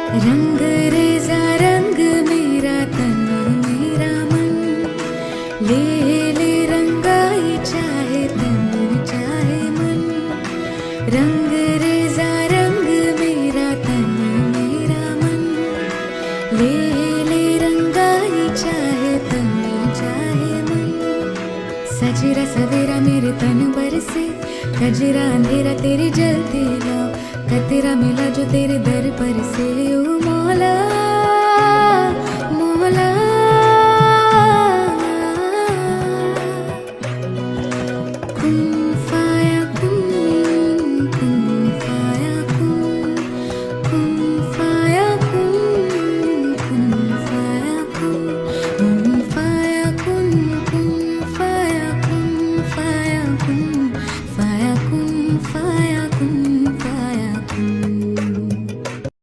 रंग रेजा रंग मेरा तन मेरा मन, ले ले रंगाई चाहे तन चाहे मन। रंग रेजा रंग मेरा तन मेरा मन, ले ले रंगाई चाहे तन चाहे मन। सजरा सवेरा मेरे तन बरसे, कजरा अंधेरा तेरी जलती ला, कतरा मिला जो तेरे दर पर से। ओ मौला मौला, कुन फाया कुन, कुन फाया कुन, कुन फाया